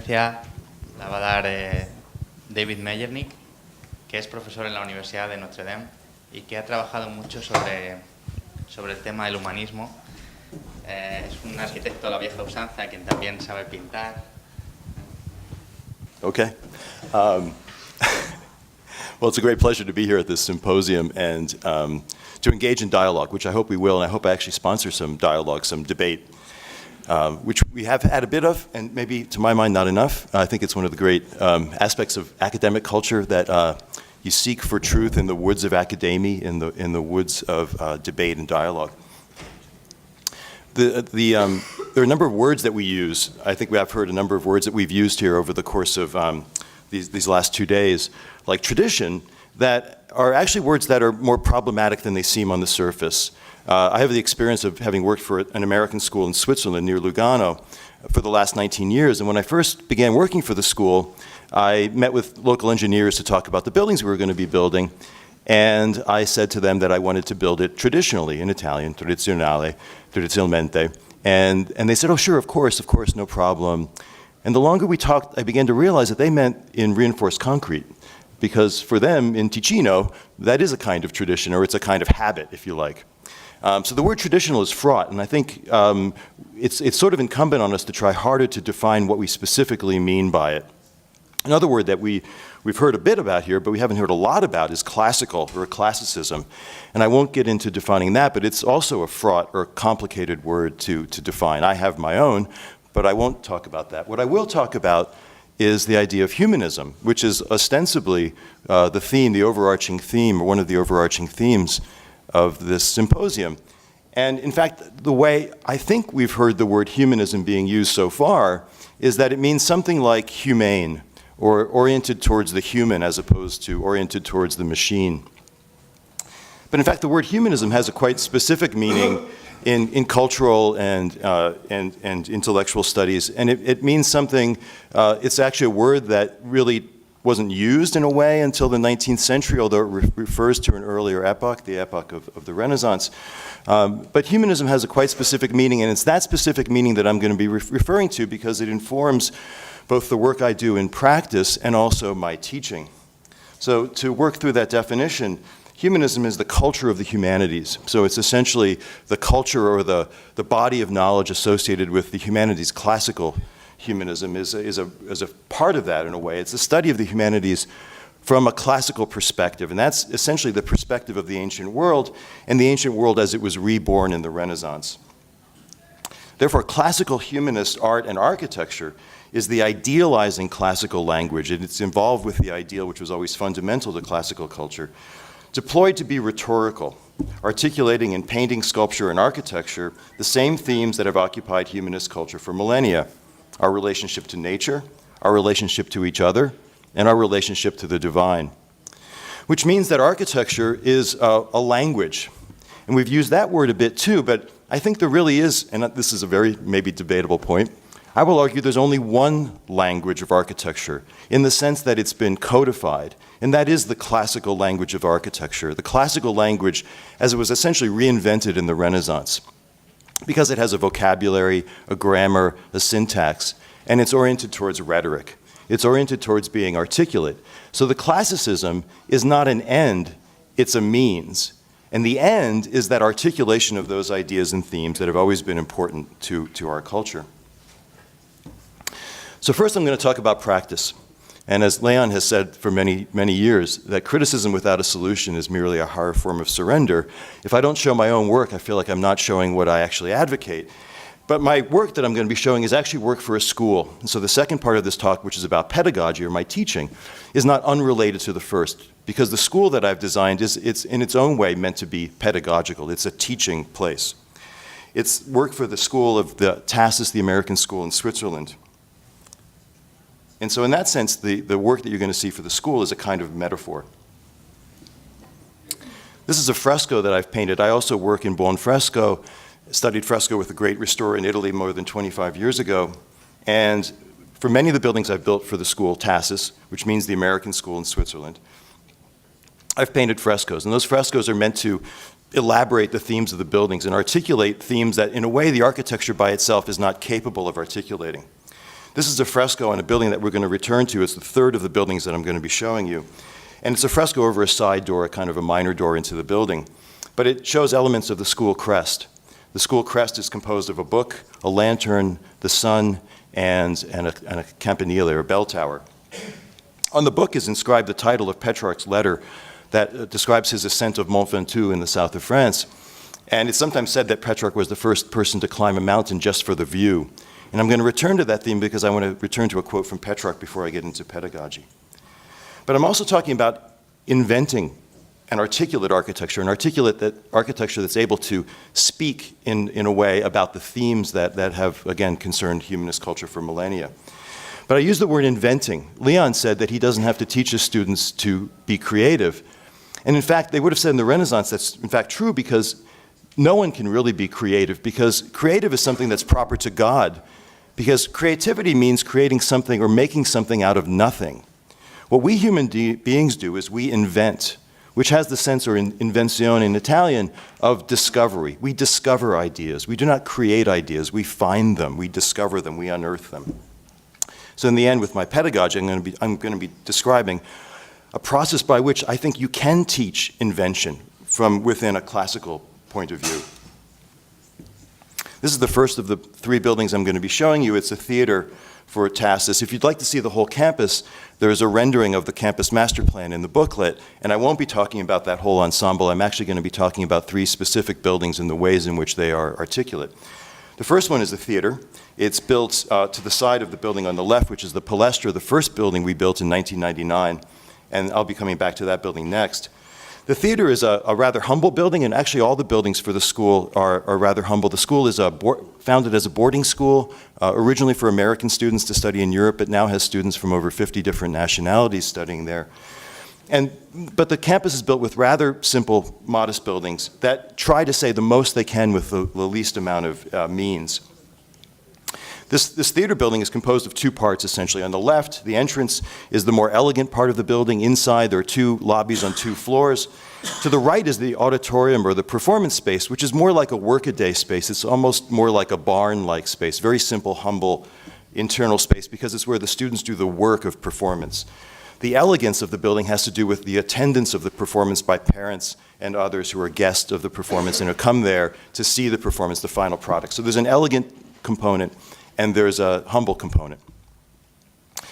conferencia la va a dar David Mayernik, que es profesor en la Universidad de Notre y que ha trabajado mucho sobre el tema del humanismo. Es un arquitecto a la vieja usanza, quien también sabe pintar. Okay. Well, it's a great pleasure to be here at this symposium and to engage in dialogue, which I hope we will, and I hope I actually sponsor some dialogue, some debate, which we have had a bit of, and maybe, to my mind, not enough. I think it's one of the great aspects of academic culture that you seek for truth in the woods of academia, in the woods of debate and dialogue. There are a number of words that we use. I think we have heard a number of words that we've used here over the course of these last 2 days, like tradition, that are actually words that are more problematic than they seem on the surface. I have the experience of having worked for an American school in Switzerland near Lugano for the last 19 years, and when I first began working for the school, I met with local engineers to talk about the buildings we were going to be building, and I said to them that I wanted to build it traditionally, in Italian, tradizionale, tradizionalmente, and they said, oh sure, of course, no problem. And the longer we talked, I began to realize that they meant in reinforced concrete, because for them, in Ticino, that is a kind of tradition, or it's a kind of habit, if you like. So the word traditional is fraught, and I think it's sort of incumbent on us to try harder to define what we specifically mean by it. Another word that we've heard a bit about here, but we haven't heard a lot about, is classical, or classicism. And I won't get into defining that, but it's also a fraught or complicated word to define. I have my own, but I won't talk about that. What I will talk about is the idea of humanism, which is ostensibly the theme, the overarching theme, or one of the overarching themes of this symposium. And in fact, the way I think we've heard the word humanism being used so far is that it means something like humane, or oriented towards the human as opposed to oriented towards the machine. But in fact, the word humanism has a quite specific meaning in cultural and intellectual studies, and it means something, it's actually a word that really wasn't used in a way until the 19th century, although it refers to an earlier epoch, the epoch of the Renaissance. But humanism has a quite specific meaning, and it's that specific meaning that I'm going to be referring to because it informs both the work I do in practice and also my teaching. So to work through that definition, humanism is the culture of the humanities. So it's essentially the culture or the body of knowledge associated with the humanities. Classical humanism is a part of that in a way. It's the study of the humanities from a classical perspective, and that's essentially the perspective of the ancient world, and the ancient world as it was reborn in the Renaissance. Therefore, classical humanist art and architecture is the idealizing classical language, and it's involved with the ideal which was always fundamental to classical culture, deployed to be rhetorical, articulating in painting, sculpture, and architecture the same themes that have occupied humanist culture for millennia: our relationship to nature, our relationship to each other, and our relationship to the divine. Which means that architecture is a language. And we've used that word a bit too, but I think there really is, and this is a very maybe debatable point, I will argue there's only one language of architecture in the sense that it's been codified, and that is the classical language of architecture, the classical language as it was essentially reinvented in the Renaissance, because it has a vocabulary, a grammar, a syntax, and it's oriented towards rhetoric. It's oriented towards being articulate. So the classicism is not an end, it's a means. And the end is that articulation of those ideas and themes that have always been important to our culture. So first I'm going to talk about practice. And as Leon has said for many, many years, that criticism without a solution is merely a higher form of surrender. If I don't show my own work, I feel like I'm not showing what I actually advocate. But my work that I'm going to be showing is actually work for a school. And so the second part of this talk, which is about pedagogy, or my teaching, is not unrelated to the first, because the school that I've designed it's in its own way meant to be pedagogical. It's a teaching place. It's work for the school of the TASIS, the American school in Switzerland. And so in that sense, the work that you're going to see for the school is a kind of metaphor. This is a fresco that I've painted. I also work in buon fresco, studied fresco with a great restorer in Italy more than 25 years ago. And for many of the buildings I've built for the school, TASIS, which means the American school in Switzerland, I've painted frescoes. And those frescoes are meant to elaborate the themes of the buildings and articulate themes that, in a way, the architecture by itself is not capable of articulating. This is a fresco on a building that we're going to return to. It's the third of the buildings that I'm going to be showing you. And it's a fresco over a side door, a kind of a minor door into the building. But it shows elements of the School Crest. The School Crest is composed of a book, a lantern, the sun, and a campanile, or bell tower. On the book is inscribed the title of Petrarch's letter that describes his ascent of Mont Ventoux in the south of France. And it's sometimes said that Petrarch was the first person to climb a mountain just for the view. And I'm going to return to that theme because I want to return to a quote from Petrarch before I get into pedagogy. But I'm also talking about inventing an articulate architecture, architecture that's able to speak in a way about the themes that have, again, concerned humanist culture for millennia. But I use the word inventing. Leon said that he doesn't have to teach his students to be creative. And in fact, they would have said in the Renaissance that's in fact true, because no one can really be creative, because creative is something that's proper to God. Because creativity means creating something or making something out of nothing. What we human beings do is we invent, which has the sense, or invenzione in Italian, of discovery. We discover ideas. We do not create ideas. We find them. We discover them. We unearth them. So in the end, with my pedagogy, I'm going to be describing a process by which I think you can teach invention from within a classical point of view. This is the first of the three buildings I'm going to be showing you. It's a theater for Tacitus. If you'd like to see the whole campus, there's a rendering of the campus master plan in the booklet, and I won't be talking about that whole ensemble. I'm actually going to be talking about three specific buildings and the ways in which they are articulate. The first one is the theater. It's built to the side of the building on the left, which is the Palestra, the first building we built in 1999, and I'll be coming back to that building next. The theater is a rather humble building, and actually all the buildings for the school are rather humble. The school is founded as a boarding school, originally for American students to study in Europe, but now has students from over 50 different nationalities studying there. But the campus is built with rather simple, modest buildings that try to say the most they can with the least amount of means. This theater building is composed of two parts, essentially. On the left, the entrance is the more elegant part of the building. Inside, there are two lobbies on two floors. To the right is the auditorium, or the performance space, which is more like a workaday space. It's almost more like a barn-like space, very simple, humble, internal space, because it's where the students do the work of performance. The elegance of the building has to do with the attendance of the performance by parents and others who are guests of the performance and who come there to see the performance, the final product. So there's an elegant component, and there's a humble component.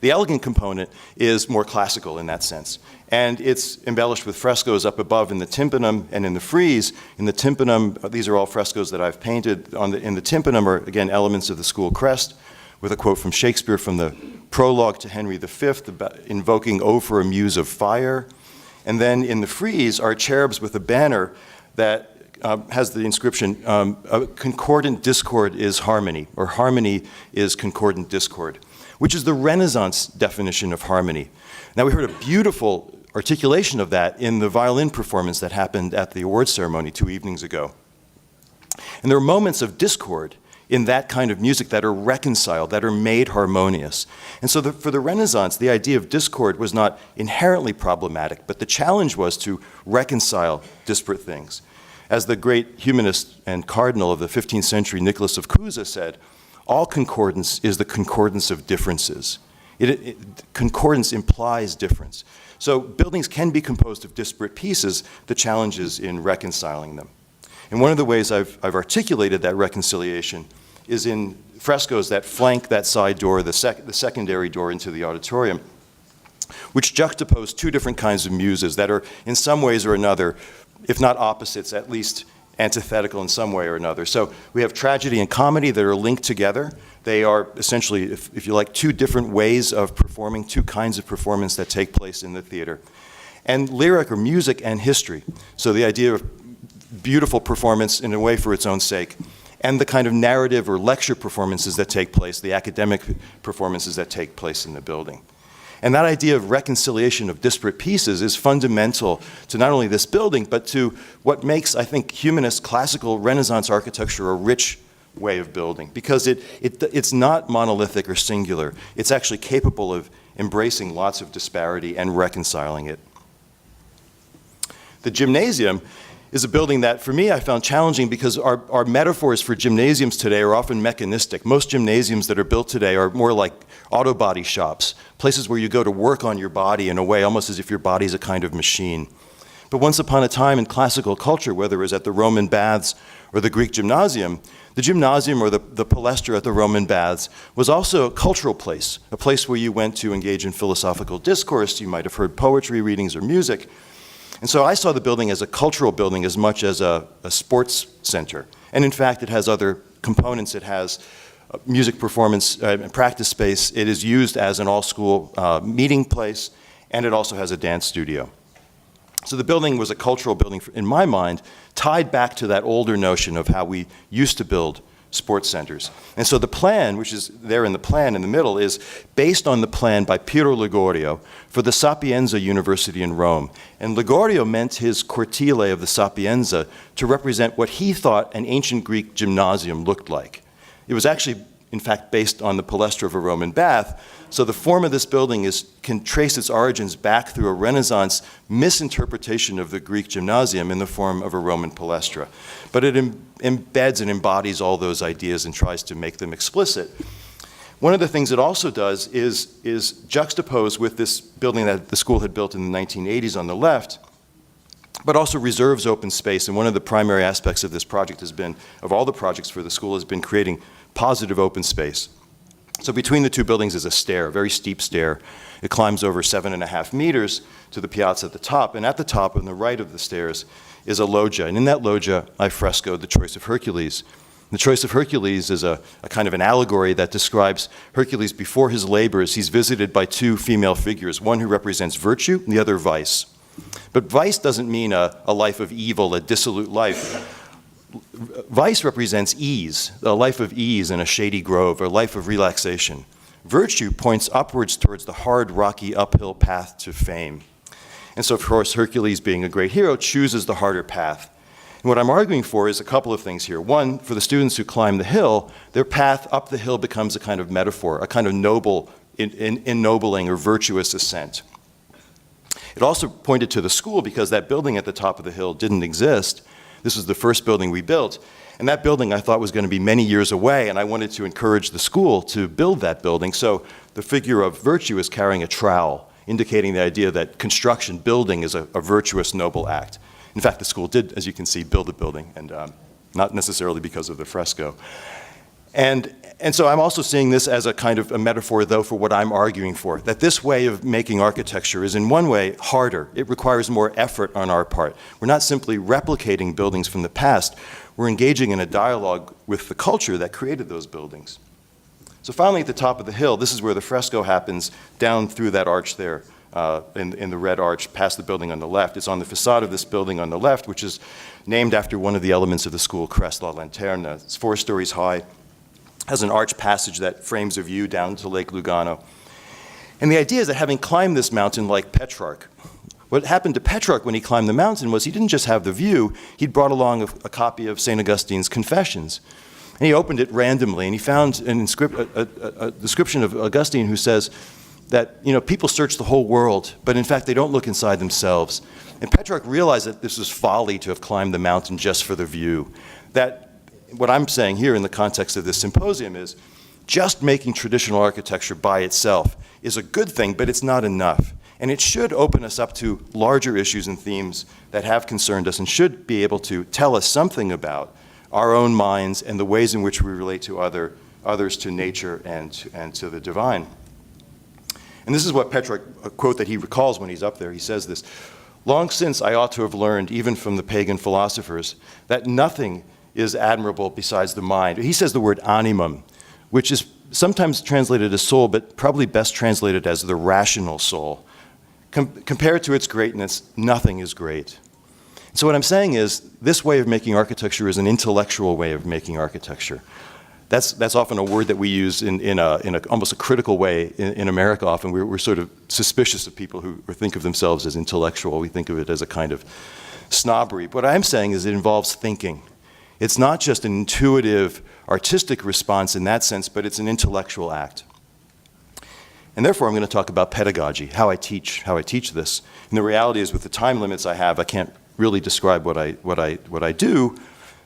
The elegant component is more classical in that sense, and it's embellished with frescoes up above in the tympanum and in the frieze. In the tympanum, these are all frescoes that I've painted. In the tympanum are, again, elements of the School Crest, with a quote from Shakespeare from the prologue to Henry V, invoking "O for a muse of fire." And then in the frieze are cherubs with a banner that has the inscription, concordant discord is harmony, or harmony is concordant discord, which is the Renaissance definition of harmony. Now, we heard a beautiful articulation of that in the violin performance that happened at the awards ceremony 2 evenings ago. And there are moments of discord in that kind of music that are reconciled, that are made harmonious. And so for the Renaissance, the idea of discord was not inherently problematic, but the challenge was to reconcile disparate things. As the great humanist and cardinal of the 15th century, Nicholas of Cusa, said, all concordance is the concordance of differences. Concordance implies difference. So buildings can be composed of disparate pieces. The challenge is in reconciling them. And one of the ways I've articulated that reconciliation is in frescoes that flank that side door, the secondary door into the auditorium, which juxtapose two different kinds of muses that are, in some ways or another, if not opposites, at least antithetical in some way or another. So we have tragedy and comedy that are linked together. They are essentially, if you like, two different ways of performing, two kinds of performance that take place in the theater. And lyric, or music, and history. So the idea of beautiful performance in a way for its own sake, and the kind of narrative or lecture performances that take place, the academic performances that take place in the building. And that idea of reconciliation of disparate pieces is fundamental to not only this building, but to what makes, I think, humanist classical Renaissance architecture a rich way of building, because it's not monolithic or singular. It's actually capable of embracing lots of disparity and reconciling it. The gymnasium is a building that, for me, I found challenging because our metaphors for gymnasiums today are often mechanistic. Most gymnasiums that are built today are more like auto body shops, places where you go to work on your body in a way almost as if your body is a kind of machine. But once upon a time in classical culture, whether it was at the Roman baths or the Greek gymnasium, the gymnasium or the palestra at the Roman baths was also a cultural place, a place where you went to engage in philosophical discourse. You might have heard poetry readings or music. And so I saw the building as a cultural building as much as a sports center. And in fact, it has other components. It has music performance and practice space. It is used as an all-school meeting place, and it also has a dance studio. So the building was a cultural building, in my mind, tied back to that older notion of how we used to build sports centers. And so the plan, which is there in the plan in the middle, is based on the plan by Piero Ligorio for the Sapienza University in Rome. And Ligorio meant his cortile of the Sapienza to represent what he thought an ancient Greek gymnasium looked like. It was actually, in fact, based on the palestra of a Roman bath. So the form of this building can trace its origins back through a Renaissance misinterpretation of the Greek gymnasium in the form of a Roman palestra. But it embeds and embodies all those ideas and tries to make them explicit. One of the things it also does is juxtapose with this building that the school had built in the 1980s on the left, but also reserves open space. And one of the primary aspects of this project has been, of all the projects for the school, has been creating positive open space. So between the two buildings is a stair, a very steep stair. It climbs over 7.5 meters to the piazza at the top. And at the top, on the right of the stairs, is a loggia. And in that loggia, I frescoed the Choice of Hercules. The Choice of Hercules is a kind of an allegory that describes Hercules before his labors. He's visited by two female figures, one who represents virtue and the other vice. But vice doesn't mean a life of evil, a dissolute life. Vice represents ease, a life of ease in a shady grove, a life of relaxation. Virtue points upwards towards the hard, rocky, uphill path to fame. And so, of course, Hercules, being a great hero, chooses the harder path. And what I'm arguing for is a couple of things here. One, for the students who climb the hill, their path up the hill becomes a kind of metaphor, a kind of noble, ennobling or virtuous ascent. It also pointed to the school because that building at the top of the hill didn't exist. This was the first building we built. And that building I thought was going to be many years away, and I wanted to encourage the school to build that building. So the figure of virtue is carrying a trowel, indicating the idea that construction, building, is a virtuous, noble act. In fact, the school did, as you can see, build a building, and not necessarily because of the fresco. And so I'm also seeing this as a kind of a metaphor, though, for what I'm arguing for, that this way of making architecture is in one way harder. It requires more effort on our part. We're not simply replicating buildings from the past. We're engaging in a dialogue with the culture that created those buildings. So finally, at the top of the hill, this is where the fresco happens, down through that arch there, in the red arch, past the building on the left. It's on the facade of this building on the left, which is named after one of the elements of the school crest, La Lanterna. It's 4 stories high. Has an arch passage that frames a view down to Lake Lugano. And the idea is that having climbed this mountain like Petrarch, what happened to Petrarch when he climbed the mountain was he didn't just have the view, he'd brought along a copy of St. Augustine's Confessions. And he opened it randomly, and he found a description of Augustine who says that, people search the whole world, but in fact they don't look inside themselves. And Petrarch realized that this was folly to have climbed the mountain just for the view. That what I'm saying here in the context of this symposium is just making traditional architecture by itself is a good thing, but it's not enough. And it should open us up to larger issues and themes that have concerned us and should be able to tell us something about our own minds and the ways in which we relate to others, to nature, and to the divine. And this is what Petrarch, a quote that he recalls when he's up there. He says this: "Long since I ought to have learned, even from the pagan philosophers, that nothing is admirable besides the mind." He says the word animum, which is sometimes translated as soul, but probably best translated as the rational soul. Compared to its greatness, nothing is great. So what I'm saying is, this way of making architecture is an intellectual way of making architecture. That's often a word that we use in almost a critical way in America. Often we're sort of suspicious of people who think of themselves as intellectual. We think of it as a kind of snobbery. What I'm saying is it involves thinking. It's not just an intuitive, artistic response in that sense, but it's an intellectual act. And therefore, I'm going to talk about pedagogy, how I teach this. And the reality is, with the time limits I have, I can't really describe what I do,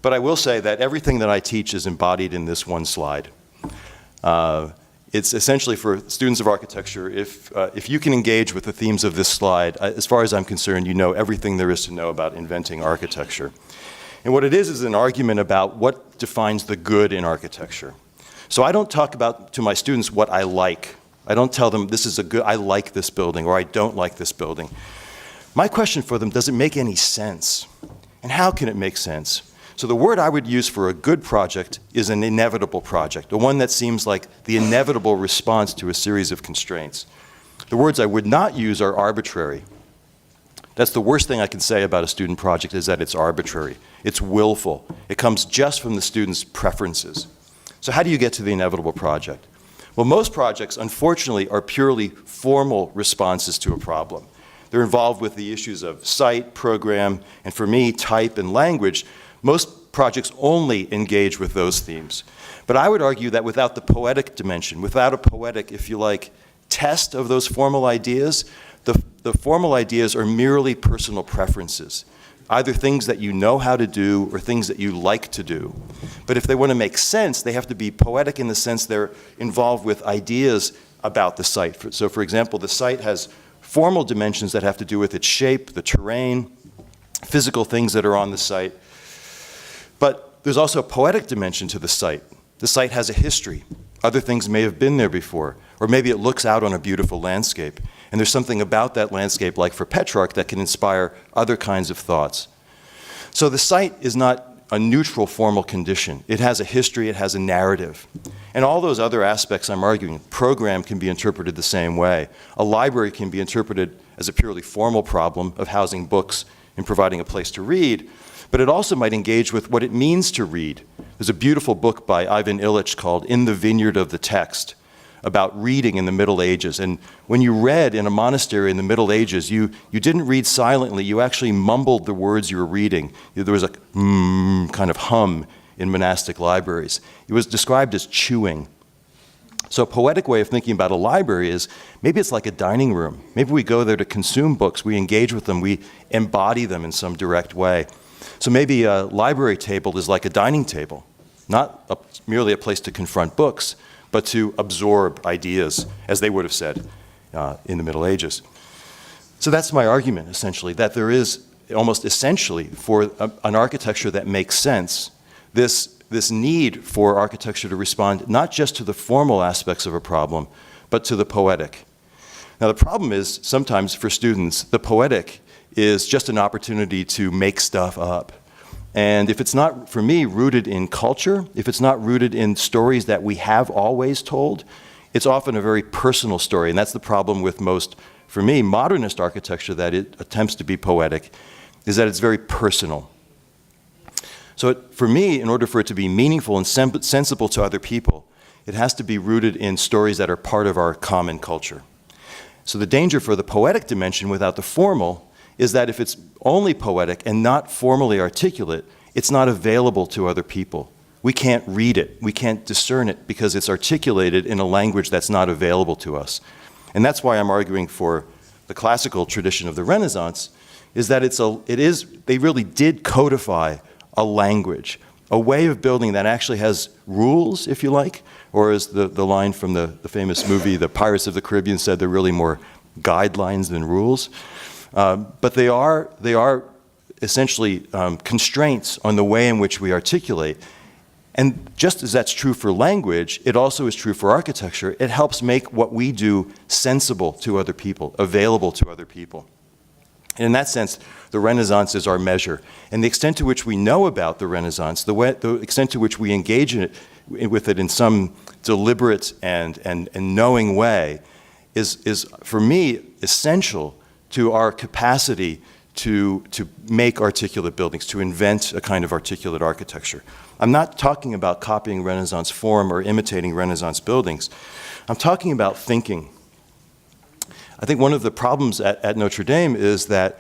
but I will say that everything that I teach is embodied in this one slide. It's essentially for students of architecture, if you can engage with the themes of this slide, as far as I'm concerned, you know everything there is to know about inventing architecture. And what it is an argument about what defines the good in architecture. So I don't talk about to my students what I like. I don't tell them this is a good, I like this building, or I don't like this building. My question for them, does it make any sense? And how can it make sense? So the word I would use for a good project is an inevitable project, the one that seems like the inevitable response to a series of constraints. The words I would not use are arbitrary. That's the worst thing I can say about a student project, is that it's arbitrary. It's willful. It comes just from the student's preferences. So how do you get to the inevitable project? Well, most projects, unfortunately, are purely formal responses to a problem. They're involved with the issues of site, program, and for me, type and language. Most projects only engage with those themes. But I would argue that without the poetic dimension, without a poetic, if you like, test of those formal ideas, the formal ideas are merely personal preferences, either things that you know how to do or things that you like to do. But if they want to make sense, they have to be poetic in the sense they're involved with ideas about the site. So for example, the site has formal dimensions that have to do with its shape, the terrain, physical things that are on the site. But there's also a poetic dimension to the site. The site has a history. Other things may have been there before, or maybe it looks out on a beautiful landscape. And there's something about that landscape, like for Petrarch, that can inspire other kinds of thoughts. So the site is not a neutral formal condition. It has a history, it has a narrative. And all those other aspects I'm arguing, program can be interpreted the same way. A library can be interpreted as a purely formal problem of housing books and providing a place to read. But it also might engage with what it means to read. There's a beautiful book by Ivan Illich called In the Vineyard of the Text about reading in the Middle Ages. And when you read in a monastery in the Middle Ages, you didn't read silently, you actually mumbled the words you were reading. There was a kind of hum in monastic libraries. It was described as chewing. So a poetic way of thinking about a library is maybe it's like a dining room. Maybe we go there to consume books, we engage with them, we embody them in some direct way. So maybe a library table is like a dining table, not merely a place to confront books, but to absorb ideas, as they would have said in the Middle Ages. So that's my argument, essentially, that there is almost essentially for an architecture that makes sense, this need for architecture to respond not just to the formal aspects of a problem, but to the poetic. Now the problem is, sometimes for students, the poetic is just an opportunity to make stuff up. And if it's not, for me, rooted in culture, if it's not rooted in stories that we have always told, it's often a very personal story. And that's the problem with most, for me, modernist architecture that it attempts to be poetic, is that it's very personal. So for me, in order for it to be meaningful and sensible to other people, it has to be rooted in stories that are part of our common culture. So the danger for the poetic dimension without the formal is that if it's only poetic and not formally articulate, it's not available to other people. We can't read it, we can't discern it because it's articulated in a language that's not available to us. And that's why I'm arguing for the classical tradition of the Renaissance, is that they really did codify a language, a way of building that actually has rules, if you like, or as the line from the famous movie, The Pirates of the Caribbean said, they're really more guidelines than rules. But they are essentially constraints on the way in which we articulate. And just as that's true for language, it also is true for architecture. It helps make what we do sensible to other people, available to other people. And in that sense, the Renaissance is our measure. And the extent to which we know about the Renaissance, the extent to which we engage with it in some deliberate and knowing way is, for me, essential to our capacity to make articulate buildings, to invent a kind of articulate architecture. I'm not talking about copying Renaissance form or imitating Renaissance buildings. I'm talking about thinking. I think one of the problems at Notre Dame is that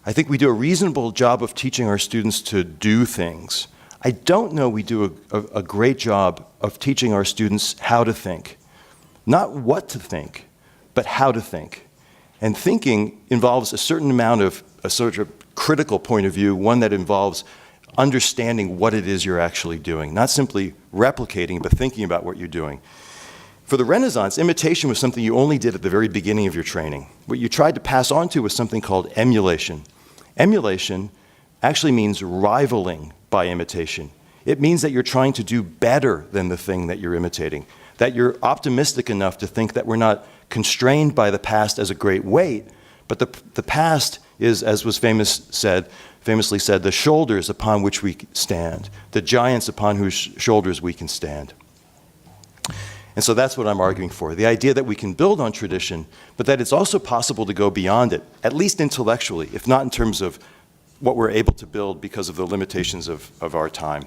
I think we do a reasonable job of teaching our students to do things. I don't know we do a great job of teaching our students how to think. Not what to think, but how to think. And thinking involves a certain amount of a sort of critical point of view, one that involves understanding what it is you're actually doing, not simply replicating, but thinking about what you're doing. For the Renaissance, imitation was something you only did at the very beginning of your training. What you tried to pass on to was something called emulation. Emulation actually means rivaling by imitation. It means that you're trying to do better than the thing that you're imitating, that you're optimistic enough to think that we're not constrained by the past as a great weight, but the past is, as was famously said, the shoulders upon which we stand, the giants upon whose shoulders we can stand. And so that's what I'm arguing for, the idea that we can build on tradition, but that it's also possible to go beyond it, at least intellectually, if not in terms of what we're able to build because of the limitations of our time.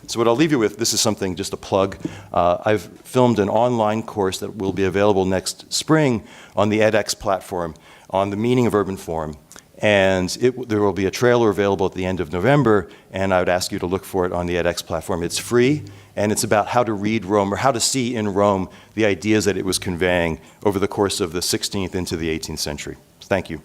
So what I'll leave you with, this is something, just a plug. I've filmed an online course that will be available next spring on the edX platform on the meaning of urban form. And there will be a trailer available at the end of November, and I would ask you to look for it on the edX platform. It's free, and it's about how to read Rome, or how to see in Rome the ideas that it was conveying over the course of the 16th into the 18th century. Thank you.